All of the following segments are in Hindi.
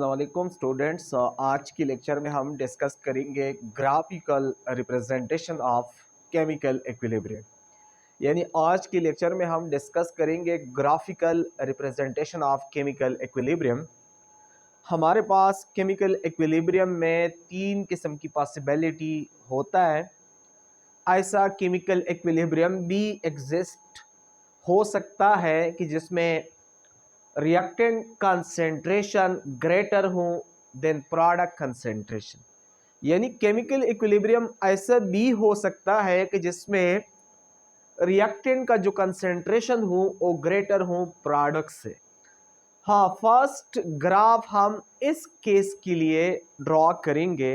अस्सलाम वालेकुम स्टूडेंट्स। आज की लेक्चर में हम डिस्कस करेंगे graphical representation of chemical equilibrium. यानी आज की लेक्चर में हम डिस्कस करेंगे graphical representation of chemical equilibrium. हमारे पास केमिकल इक्विलिब्रियम में तीन किस्म की पॉसिबिलिटी होता है। ऐसा केमिकल इक्विलिब्रियम भी एग्जिस्ट हो सकता है कि जिसमें रिएक्टेंट कंसेंट्रेशन ग्रेटर हो देन प्रोडक्ट कंसेंट्रेशन। यानी केमिकल इक्विलिब्रियम ऐसा भी हो सकता है कि जिसमें रिएक्टेंट का जो कंसेंट्रेशन हो वो ग्रेटर हो प्रोडक्ट से। हाँ, फर्स्ट ग्राफ हम इस केस के लिए ड्रॉ करेंगे।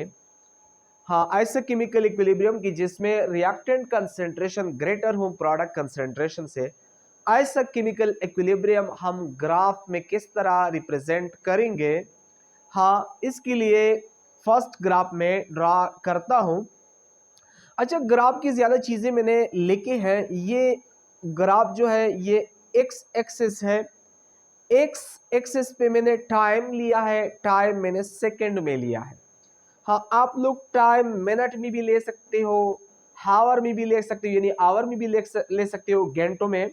हाँ, ऐसे केमिकल इक्विलिब्रियम की जिसमें रिएक्टेंट कंसेंट्रेशन ग्रेटर हो प्रोडक्ट कंसेंट्रेशन से, ऐसा केमिकल इक्विलिब्रियम हम ग्राफ में किस तरह रिप्रेजेंट करेंगे। हाँ, इसके लिए फर्स्ट ग्राफ में ड्रा करता हूं। अच्छा, ग्राफ की ज्यादा चीजें मैंने लिखी हैं। ये ग्राफ जो है ये एक्स एक्सिस है। एक्स एक्सिस पे मैंने टाइम लिया है, टाइम मैंने सेकंड में लिया है। हाँ, आप लोग टाइम मिनट में भी ले सकते हो, हावर में भी ले सकते हो, यानी आवर में भी ले सकते हो, घंटों में।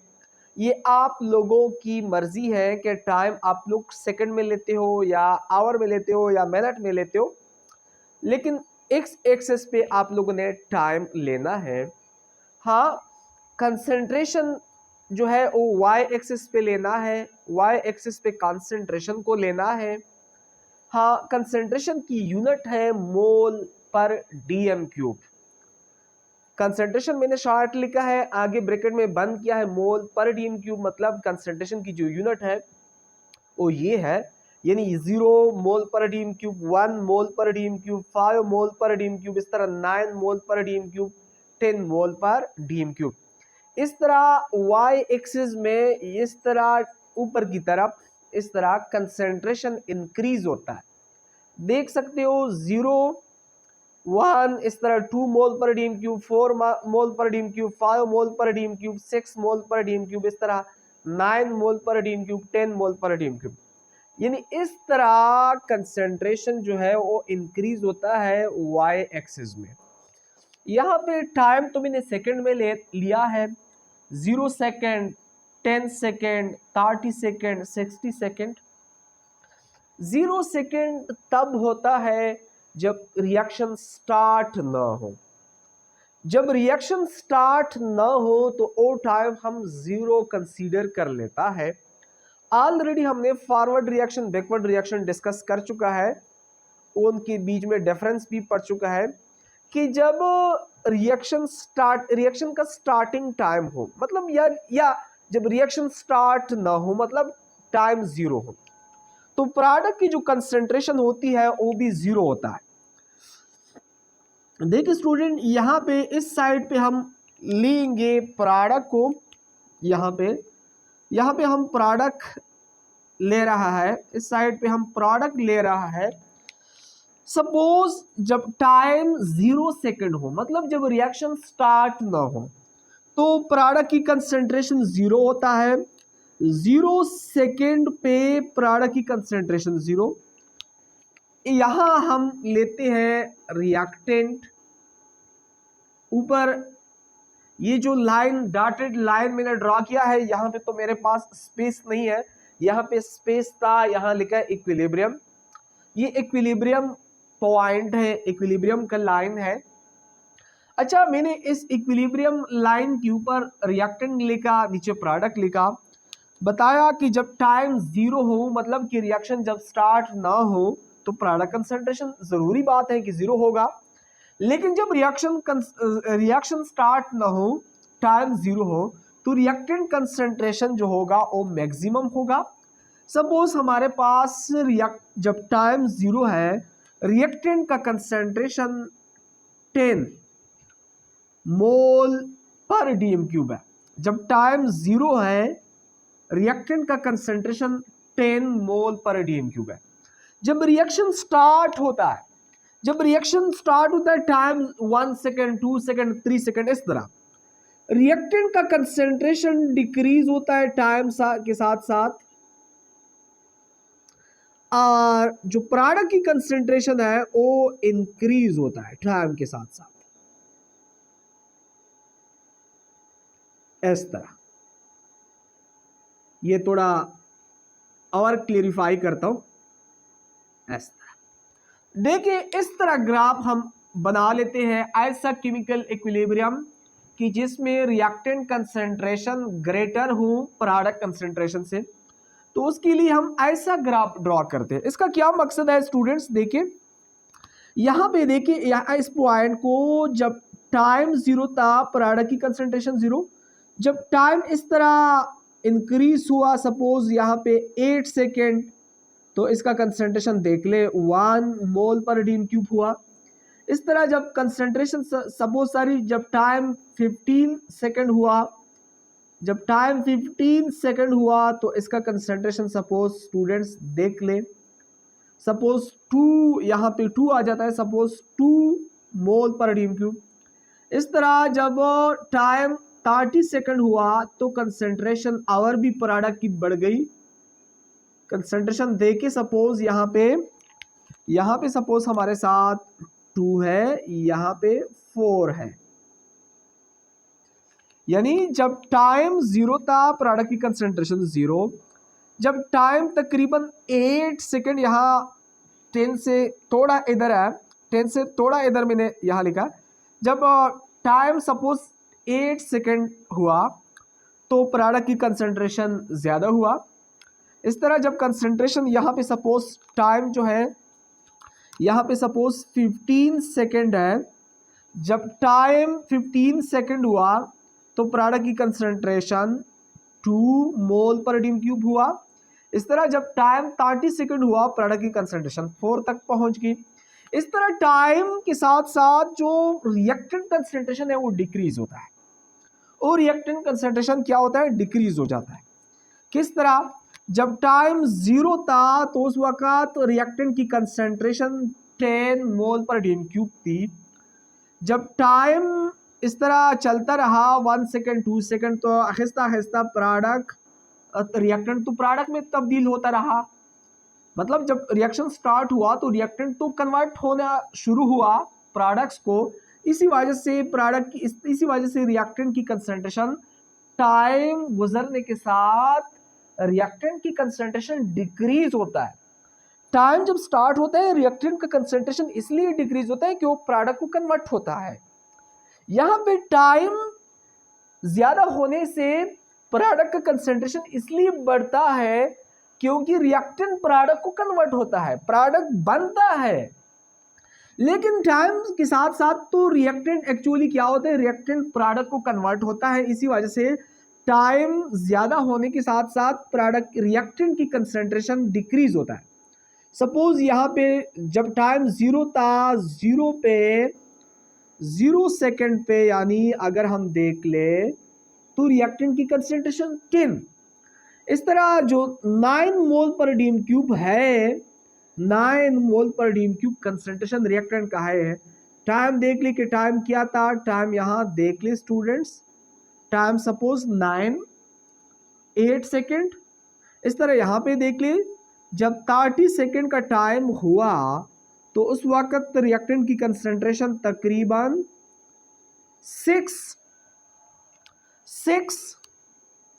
ये आप लोगों की मर्जी है कि टाइम आप लोग सेकंड में लेते हो या आवर में लेते हो या मिनट में लेते हो, लेकिन एक्स एक्सिस पे आप लोगों ने टाइम लेना है। हाँ, कंसंट्रेशन जो है वो वाई एक्सिस पे लेना है, वाई एक्सिस पे कंसंट्रेशन को लेना है। हाँ, कंसंट्रेशन की यूनिट है मोल पर डीएम क्यूब। कंसंट्रेशन मैंने शॉर्ट लिखा है, आगे ब्रैकेट में बंद किया है मोल पर डीएम क्यूब। मतलब कंसंट्रेशन की जो यूनिट है वो ये है, यानी 0 मोल पर डीएम क्यूब, 1 मोल पर डीएम क्यूब, 5 मोल पर डीएम क्यूब, इस तरह 9 मोल पर डीएम क्यूब, 10 मोल पर डीएम क्यूब। इस तरह वाई एक्सिस में इस तरह ऊपर की तरफ इस तरह कंसंट्रेशन इंक्रीज होता है। देख सकते हो 0 1 इस तरह 2 मोल पर डीएम क्यूब, 4 मोल पर डीएम क्यूब, 5 मोल पर डीएम क्यूब, 6 मोल पर डीएम क्यूब, इस तरह 9 मोल पर डीएम क्यूब, 10 मोल पर डीएम क्यूब। यानी इस तरह कंसंट्रेशन जो है वो इंक्रीज होता है वाई एक्सिस में। यहाँ पे टाइम तो मैंने सेकंड में लिया है, 0 second, 10 second, 30 second, 60 second. 0 second तब होता है जब रिएक्शन स्टार्ट ना हो। जब रिएक्शन स्टार्ट ना हो तो वो टाइम हम 0 कंसीडर कर लेता है। ऑलरेडी हमने forward reaction backward reaction discuss कर चुका है, उनके बीच में डिफरेंस भी पड़ चुका है कि जब रिएक्शन का स्टार्टिंग टाइम हो, मतलब या जब रिएक्शन स्टार्ट ना हो, मतलब टाइम 0 हो, तो प्रोडक्ट की जो कंसंट्रेशन होती है वो भी 0 होता है। देखिए स्टूडेंट, यहाँ पे इस साइड पे हम लेंगे प्रोडक्ट को, यहाँ पे हम प्रोडक्ट ले रहा है, इस साइड पे हम प्रोडक्ट ले रहा है। सपोज जब टाइम 0 सेकंड हो, मतलब जब रिएक्शन स्टार्ट ना हो, तो प्रोडक्ट की कंसंट्रेशन 0 होता है। 0 सेकंड पे प्रोडक्ट की कंसंट्रेशन 0। यहां हम लेते हैं रिएक्टेंट। ऊपर ये जो लाइन डॉटेड लाइन मैंने ड्रॉ किया है, यहां पे तो मेरे पास स्पेस नहीं है, यहां पे स्पेस था, यहां लिखा है इक्विलिब्रियम। ये इक्विलिब्रियम पॉइंट है, इक्विलिब्रियम का लाइन है। अच्छा, मैंने इस इक्विलिब्रियम लाइन के ऊपर रिएक्टेंट लिखा, नीचे प्रोडक्ट लिखा, बताया कि जब टाइम 0 हो, मतलब कि रिएक्शन जब स्टार्ट ना हो, तो प्रोडक्ट कंसंट्रेशन जरूरी बात है कि 0 होगा। लेकिन जब रिएक्शन स्टार्ट ना हो, टाइम 0 हो, तो रिएक्टेंट कंसंट्रेशन जो होगा वो मैक्सिमम होगा। सपोज हमारे पास जब टाइम 0 है, रिएक्टेंट का कंसंट्रेशन 10 मोल पर डीएम क्यूब है। जब टाइम 0 है, रिएक्टेंट का कंसंट्रेशन 10 मोल पर डीएम क्यूब है। जब रिएक्शन स्टार्ट होता है, टाइम 1 सेकेंड, 2 सेकेंड, 3 सेकेंड, इस तरह रिएक्टेंट का कंसंट्रेशन डिक्रीज होता है टाइम के साथ साथ। और जो प्रोडक्ट की कंसेंट्रेशन है वो इंक्रीज होता है टाइम के साथ साथ, इस तरह। ये थोड़ा और क्लियरिफाई करता हूं, इस तरह देखिए। इस तरह ग्राफ हम बना लेते हैं ऐसा केमिकल इक्विलिब्रियम कि जिसमें रिएक्टेंट कंसेंट्रेशन ग्रेटर हो प्रोडक्ट कंसेंट्रेशन से, तो उसके लिए हम ऐसा ग्राफ ड्रॉ करते हैं। इसका क्या मकसद है स्टूडेंट्स, देखिए यहां पे देखिए, यहाँ इस पॉइंट को जब टाइम जीरो था प्रोडक्ट की कंसेंट्रेशन जीरो, जब टाइम इस तरह इंक्रीज हुआ, सपोज यहाँ पे 8 सेकेंड, तो इसका कंसेंट्रेशन देख ले 1 मोल पर डीन क्यूब हुआ। इस तरह जब कंसेंट्रेशन सपोज सारी जब टाइम 15 सेकेंड हुआ, जब टाइम 15 सेकेंड हुआ तो इसका कंसेंट्रेशन सपोज स्टूडेंट्स देख ले, सपोज 2, यहाँ पे 2 आ जाता है, सपोज 2 मोल पर डीन क्यूब। इस तरह जब टाइम 30 सेकेंड हुआ तो कंसेंट्रेशन और भी प्रोडक्ट की बढ़ गई। कंसेंट्रेशन देके सपोज यहाँ पे सपोज हमारे साथ 2 है, यहाँ पे 4 है, यानी जब टाइम जीरो था प्रोडक्ट की कंसेंट्रेशन जीरो, जब टाइम तकरीबन 8 सेकेंड, यहाँ 10 से थोड़ा इधर है, 10 से थोड़ा इधर मैंने यहाँ लिखा, जब टाइम सपोज 8 सेकेंड हुआ तो प्रोडक्ट की कंसेंट्रेशन ज़्यादा हुआ। इस तरह जब कंसेंट्रेशन यहाँ पे सपोज टाइम जो है यहाँ पे सपोज 15 सेकेंड है, जब टाइम 15 सेकेंड हुआ तो प्रोडक्ट की कंसेंट्रेशन 2 मोल पर डीन क्यूब हुआ। इस तरह जब टाइम 30 सेकेंड हुआ प्रोडक्ट की कंसेंट्रेशन 4 तक पहुंच गई। इस तरह टाइम के साथ साथ जो रिएक्टेंट कंसेंट्रेशन है वो डिक्रीज होता है, और रिएक्टेंट कंसेंट्रेशन क्या होता है, डिक्रीज हो जाता है। किस तरह, जब टाइम जीरो था तो उस वक्त रिएक्टेंट की कंसेंट्रेशन 10 मोल पर डीन क्यूब थी। जब टाइम इस तरह चलता रहा 1 सेकेंड 2 सेकेंड, तो आहिस्ता आहिस्ता प्रोडक्ट रिएक्टेंट तो प्रोडक्ट में तब्दील होता रहा। मतलब जब रिएक्शन स्टार्ट हुआ तो रिएक्टेंट तो कन्वर्ट होना शुरू हुआ प्रोडक्ट्स को, इसी वजह से प्रोडक्ट की इसी वजह से रिएक्टेंट की कंसेंट्रेशन टाइम गुजरने के साथ रिएक्टेंट की कंसेंट्रेशन डिक्रीज होता है। टाइम जब स्टार्ट होता है रिएक्टेंट का कंसेंट्रेशन इसलिए डिक्रीज होता है कि वो प्रोडक्ट को कन्वर्ट होता है। यहां पे टाइम ज्यादा होने से प्रोडक्ट का कंसेंट्रेशन इसलिए बढ़ता है क्योंकि रिएक्टेंट प्रोडक्ट को कन्वर्ट होता है, प्रोडक्ट बनता है। लेकिन टाइम के साथ साथ तो रिएक्टेंट एक्चुअली क्या होता है, रिएक्टेंट प्रोडक्ट को कन्वर्ट होता है। इसी वजह से टाइम ज्यादा होने के साथ साथ प्रोडक्ट रिएक्टेंट की कंसेंट्रेशन डिक्रीज होता है। सपोज यहाँ पे जब टाइम जीरो था, जीरो सेकेंड पे, यानी अगर हम देख ले तो रिएक्टेंट की कंसेंट्रेशन 10। इस तरह जो 9 मोल पर डीन क्यूब है, 9 मोल पर डीन क्यूब कंसेंट्रेशन रिएक्टेंट का है। टाइम देख ले कि टाइम क्या था, टाइम यहाँ देख ले स्टूडेंट्स, टाइम सपोज 8 सेकेंड। इस तरह यहाँ पे देख ले जब 30 सेकेंड का टाइम हुआ तो उस वक्त रिएक्टेंट की कंसेंट्रेशन तकरीबन 6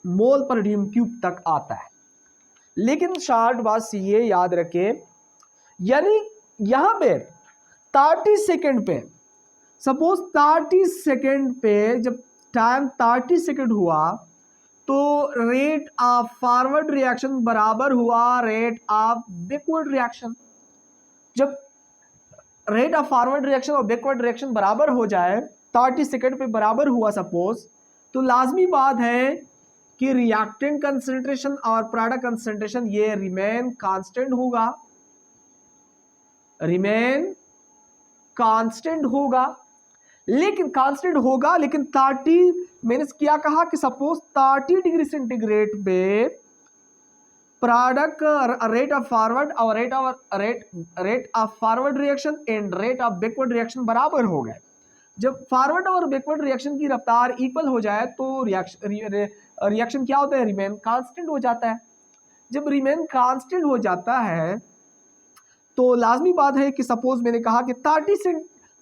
मोल पर डीन क्यूब तक आता है। लेकिन शार्ट बात ये याद रखे, यानी यहां पे 30 सेकेंड पे, सपोज 30 सेकेंड पे जब टाइम 30 सेकेंड हुआ तो रेट ऑफ फॉरवर्ड रिएक्शन बराबर हुआ रेट ऑफ बैकवर्ड रिएक्शन। जब रेट ऑफ फॉरवर्ड रिएक्शन और बैकवर्ड रिएक्शन बराबर हो जाए, 30 सेकेंड पे बराबर हुआ सपोज, तो लाजमी बात है कि रिएक्टेंट कंसेंट्रेशन और प्रोडक्ट कंसेंट्रेशन ये रिमेन कांस्टेंट होगा, रिमेन कांस्टेंट होगा। लेकिन कांस्टेंट होगा, लेकिन 30 मैंने क्या कहा कि सपोज 30 डिग्री सेंटीग्रेड पे प्रोडक्ट रेट ऑफ फॉरवर्ड और rate of forward reaction and rate of backward reaction बराबर हो गए। जब फॉरवर्ड और बैकवर्ड रिएक्शन की रफ्तार इक्वल हो जाए तो रिएक्शन क्या होता है, रिमेन कांस्टेंट हो जाता है। जब रिमेन कांस्टेंट हो जाता है तो लाजमी बात है कि सपोज मैंने कहा कि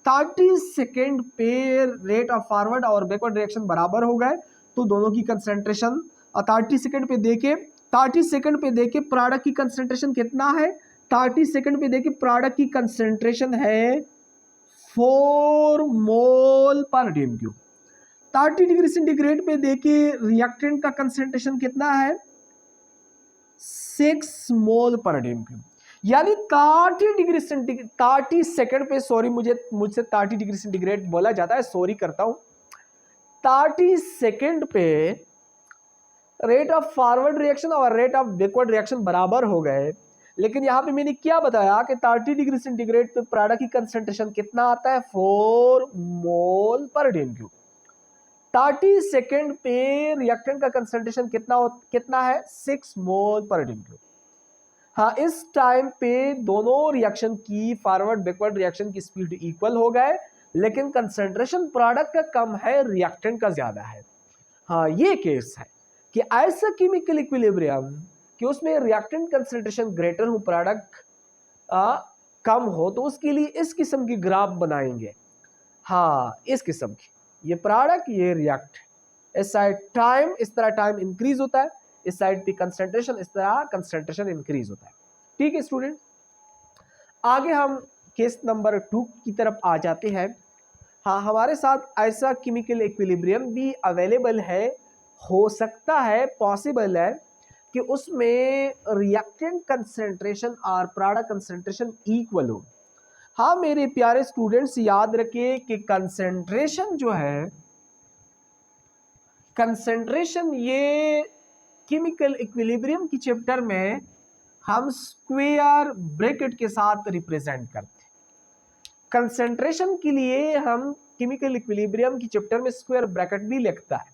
30 सेकेंड पे रेट ऑफ फॉरवर्ड और बैकवर्ड रिएक्शन बराबर हो गए, तो दोनों की कंसंट्रेशन 30 सेकेंड पे देखे प्रोडक्ट की कंसंट्रेशन कितना है, 30 सेकेंड पे देखे प्रोडक्ट की कंसंट्रेशन है 4 मोल पर डीएम क्यूब। 30 डिग्री सेंटीग्रेड पे देखे रिएक्टेंट का कंसंट्रेशन कितना है 6 मोल पर डीएम क्यूब। यानी 30 सेकंड पे, सॉरी मुझसे 30 डिग्री सेंटीग्रेड बोला जाता है, सॉरी करता हूं। 30 सेकंड पे रेट ऑफ फॉरवर्ड रिएक्शन और रेट ऑफ बैकवर्ड रिएक्शन बराबर हो गए, लेकिन यहां पे मैंने क्या बताया कि 30 डिग्री सेंटीग्रेड पे प्रोडक्ट की कंसंट्रेशन कितना आता है 4 मोल पर डीएम क्यूब। 30 सेकंड पे रिएक्टेंट का कंसंट्रेशन कितना है 6 मोल पर डीएम क्यूब। हाँ, इस टाइम पे दोनों रिएक्शन की फॉरवर्ड बैकवर्ड रिएक्शन की स्पीड इक्वल हो गए, लेकिन कंसंट्रेशन प्रोडक्ट का कम है, रिएक्टेंट का ज्यादा है। हाँ, ये केस है कि ऐसा केमिकल इक्विलिब्रियम कि उसमें रिएक्टेंट कंसंट्रेशन ग्रेटर हो, प्रोडक्ट कम हो, तो उसके लिए इस किस्म की ग्राफ बनाएंगे। हाँ, इस किस्म की, ये प्रोडक्ट ये रिएक्ट, इस साइड टाइम, इस तरह टाइम इंक्रीज होता है, इस साइड पे कंसंट्रेशन, इस तरह कंसंट्रेशन इंक्रीज होता है। ठीक है स्टूडेंट, आगे हम केस नंबर 2 की तरफ आ जाते हैं। हाँ, हमारे साथ ऐसा केमिकल इक्विलिब्रियम भी अवेलेबल है, हो सकता है, पॉसिबल है कि उसमें रिएक्टेंट कंसंट्रेशन और प्रोडक्ट कंसंट्रेशन इक्वल हो। हाँ मेरे प्यारे स्टूडेंट्स, याद रखिए कि कंसंट्रेशन जो है, कंसंट्रेशन ये केमिकल इक्विलिब्रियम की चैप्टर में हम स्क्वायर ब्रैकेट के साथ रिप्रेजेंट करते हैं। कंसंट्रेशन के लिए हम केमिकल इक्विलिब्रियम की चैप्टर में स्क्वायर ब्रैकेट भी लिखता है।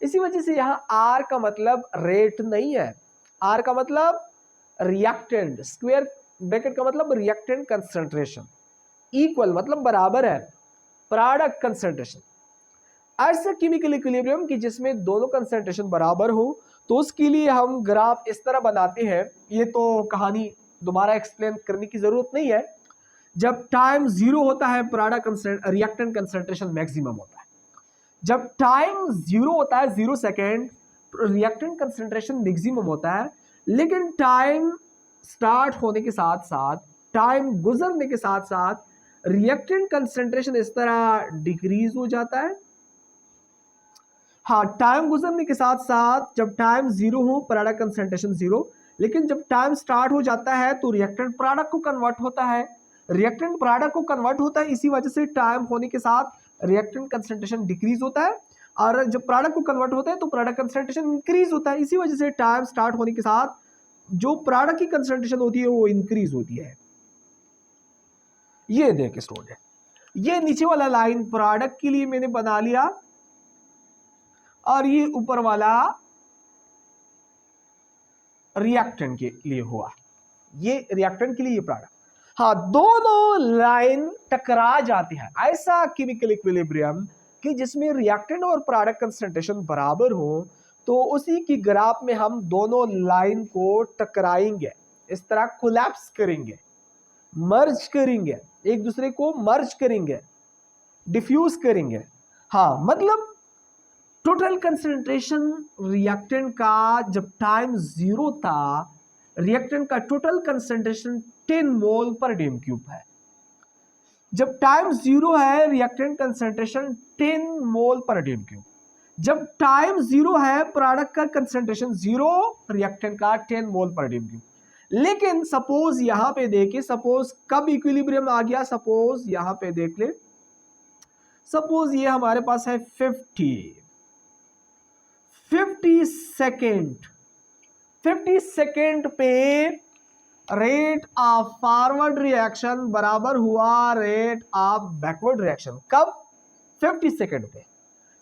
इसी वजह से यहाँ आर का मतलब रेट नहीं है, आर का मतलब रिएक्टेंट, स्क्वायर ब्रैकेट का मतलब रिएक्टेंट कंसंट्रेशन, इक्वल मतलब बराबर है प्रोडक्ट कंसंट्रेशन। ऐसा केमिकल इक्विलिब्रियम कि जिसमें दोनों कंसंट्रेशन बराबर हो, तो उसके लिए हम ग्राफ इस तरह बनाते हैं। ये तो कहानी दोबारा एक्सप्लेन करने की जरूरत नहीं है। जब टाइम 0 होता है प्रोडक्ट रिएक्टेंट कंसंट्रेशन मैक्सिमम होता है। जब टाइम 0 होता है 0 सेकेंड, रिएक्टेंट कंसंट्रेशन मैक्सिमम होता है। लेकिन टाइम स्टार्ट होने के साथ साथ, टाइम गुजरने के साथ साथ रिएक्टेंट कंसंट्रेशन इस तरह डिक्रीज हो जाता है। हाँ, टाइम गुजरने के साथ साथ जब टाइम 0 हो प्रोडक्ट कंसंट्रेशन 0, लेकिन जब टाइम स्टार्ट हो जाता है तो रिएक्टेंट प्रोडक्ट को कन्वर्ट होता है, रिएक्टेंट प्रोडक्ट को कन्वर्ट होता है। इसी वजह से टाइम होने के साथ रिएक्टेंट कंसंट्रेशन डिक्रीज होता है, और जब प्रोडक्ट को कन्वर्ट होता है तो प्रोडक्ट कंसंट्रेशन इंक्रीज होता है। इसी वजह से टाइम स्टार्ट होने के साथ जो प्रोडक्ट की कंसंट्रेशन होती है वो इंक्रीज होती है। ये देख स्टूडेंट, ये नीचे वाला लाइन प्रोडक्ट के लिए मैंने बना लिया, और ये ऊपर वाला रिएक्टेंट के लिए हुआ, ये रिएक्टेंट के लिए ये प्रोडक्ट। हाँ, दोनों लाइन टकरा जाती है। ऐसा केमिकल इक्विलिब्रियम कि जिसमें रिएक्टेंट और प्रोडक्ट कंसंट्रेशन बराबर हो, तो उसी की ग्राफ में हम दोनों लाइन को टकराएंगे, इस तरह कोलैप्स करेंगे, मर्ज करेंगे, एक दूसरे को मर्ज करेंगे, डिफ्यूज करेंगे। हाँ, मतलब टोटल कंसंट्रेशन रिएक्टेंट का जब टाइम 0 था, रिएक्टेंट का टोटल कंसंट्रेशन 10 मोल पर डीएम क्यूब है। जब टाइम 0 है रिएक्टेंट कंसंट्रेशन 10 मोल पर डीएम क्यूब। जब टाइम 0 है प्रोडक्ट का कंसंट्रेशन 0, रिएक्टेंट का 10 मोल पर डीएम क्यूब। लेकिन सपोज यहां पे देखिए, सपोज कब इक्विलिब्रियम आ गया, सपोज यहां पे देख ले, सपोज ये हमारे पास है 50 सेकेंड पे रेट ऑफ फॉरवर्ड रिएक्शन बराबर हुआ रेट ऑफ बैकवर्ड रिएक्शन। कब? 50 सेकेंड पे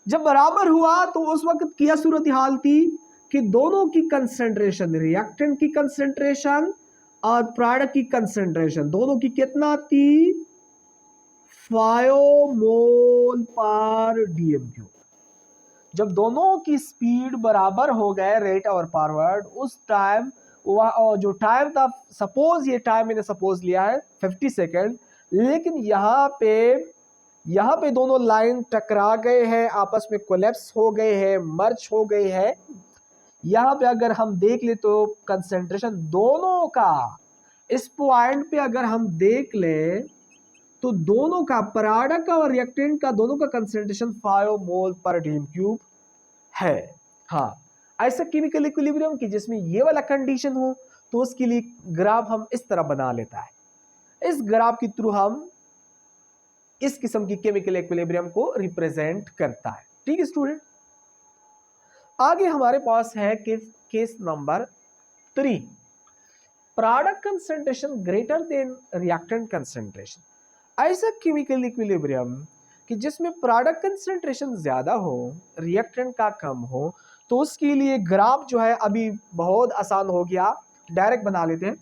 जब बराबर हुआ, तो उस वक्त क्या सूरत हाल थी कि दोनों की कंसंट्रेशन, रिएक्टेंट की कंसंट्रेशन और प्रोडक्ट की कंसंट्रेशन, दोनों की कितना थी 5 मोल पर डीएम क्यूब। जब दोनों की स्पीड बराबर हो गए, रेट और फॉरवर्ड, उस टाइम जो टाइम था, सपोज ये टाइम मैंने सपोज लिया है 50 सेकेंड, लेकिन यहाँ पे दोनों लाइन टकरा गए हैं, आपस में कोलैप्स हो गए हैं, मर्ज हो गए हैं। यहाँ पे अगर हम देख ले तो कंसेंट्रेशन दोनों का, इस पॉइंट पे अगर हम देख ले तो दोनों का, प्रोडक्ट और रिएक्टेंट का, दोनों का कंसेंट्रेशन 5 मोल पर डीएम क्यूब है। हाँ, ऐसा केमिकल इक्विलिब्रियम की जिसमें ये वाला कंडीशन हो तो उसके लिए ग्राफ हम इस तरह बना लेता है। इस ग्राफ के थ्रू हम इस किस्म की केमिकल इक्विलिब्रियम को रिप्रेजेंट करता है। ठीक है स्टूडेंट, आगे हमारे पास है case number 3, product concentration greater than reactant concentration. ऐसा केमिकल इक्विलिब्रियम कि जिसमें प्रोडक्ट कंसेंट्रेशन ज्यादा हो, रिएक्टेंट का कम हो, तो उसके लिए ग्राफ जो है अभी बहुत आसान हो गया, डायरेक्ट बना लेते हैं।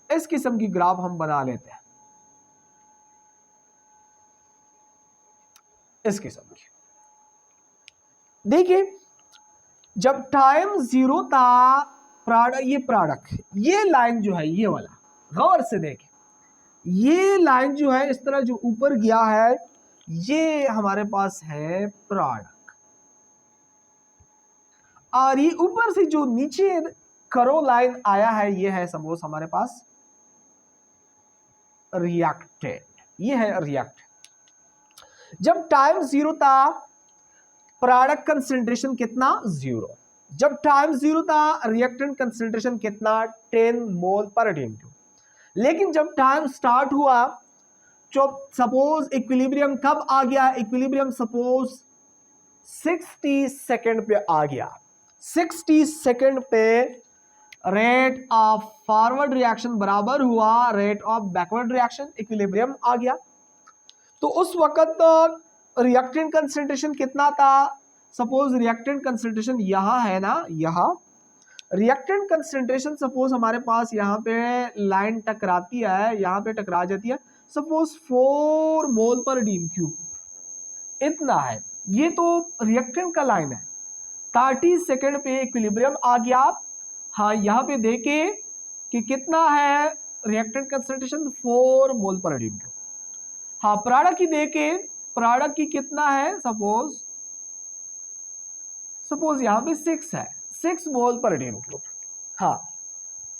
इस किस्म की ग्राफ हम बना लेते हैं, इस किस्म की। देखिए, जब टाइम 0 था, प्रोडक्ट ये लाइन जो है, ये वाला गौर से देखें, ये लाइन जो है इस तरह जो ऊपर गया है, ये हमारे पास है प्रोडक्ट, और ये ऊपर से जो नीचे करो लाइन आया है, ये है सपोज हमारे पास रिएक्टेंट, ये है रिएक्टेंट। जब टाइम 0 था, प्रोडक्ट कंसेंट्रेशन कितना? 0। जब टाइम 0 था, रिएक्टेंट कंसेंट्रेशन कितना? 10 मोल पर डीएम क्यूब। लेकिन जब टाइम स्टार्ट हुआ, जब सपोज इक्विलिब्रियम कब आ गया? इक्विलिब्रियम सपोज 60 सेकेंड पे आ गया। 60 सेकेंड पे रेट ऑफ फॉरवर्ड रिएक्शन बराबर हुआ rate of backward reaction, equilibrium आ गया। तो उस वक्त रिएक्टेंट कंसेंट्रेशन कितना था? सपोज रिएक्टेंट कंसेंट्रेशन यहां है ना, यहां रिएक्टेंट कंसेंट्रेशन सपोज हमारे पास यहाँ पे लाइन टकराती है, यहाँ पे टकरा जाती है, सपोज 4 मोल पर डीएम क्यूब, इतना है। ये तो रिएक्टेंट का लाइन है। 30 सेकेंड पे इक्विलिब्रियम आ गया। हाँ, यहाँ पे देखे कि कितना है रिएक्टेंट कंसेंट्रेशन? 4 मोल पर डीएम क्यूब। हाँ, प्रोडक्ट की देखे, प्रोडक्ट की कितना है? सपोज यहाँ पे 6 है, 6 मोल पर डीएम क्यूब। हाँ,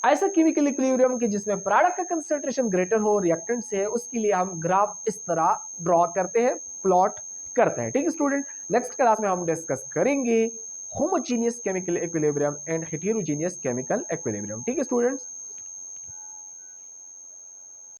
ऐसा केमिकल इक्विलिब्रियम के जिसमें प्रोडक्ट का कंसेंट्रेशन ग्रेटर हो रिएक्टेंट से, उसके लिए हम ग्राफ इस तरह ड्रॉ करते हैं, प्लॉट करते हैं। ठीक है स्टूडेंट, नेक्स्ट क्लास में हम डिस्कस करेंगे homogeneous chemical equilibrium and heterogeneous chemical equilibrium. ठीक है स्टूडेंट्स।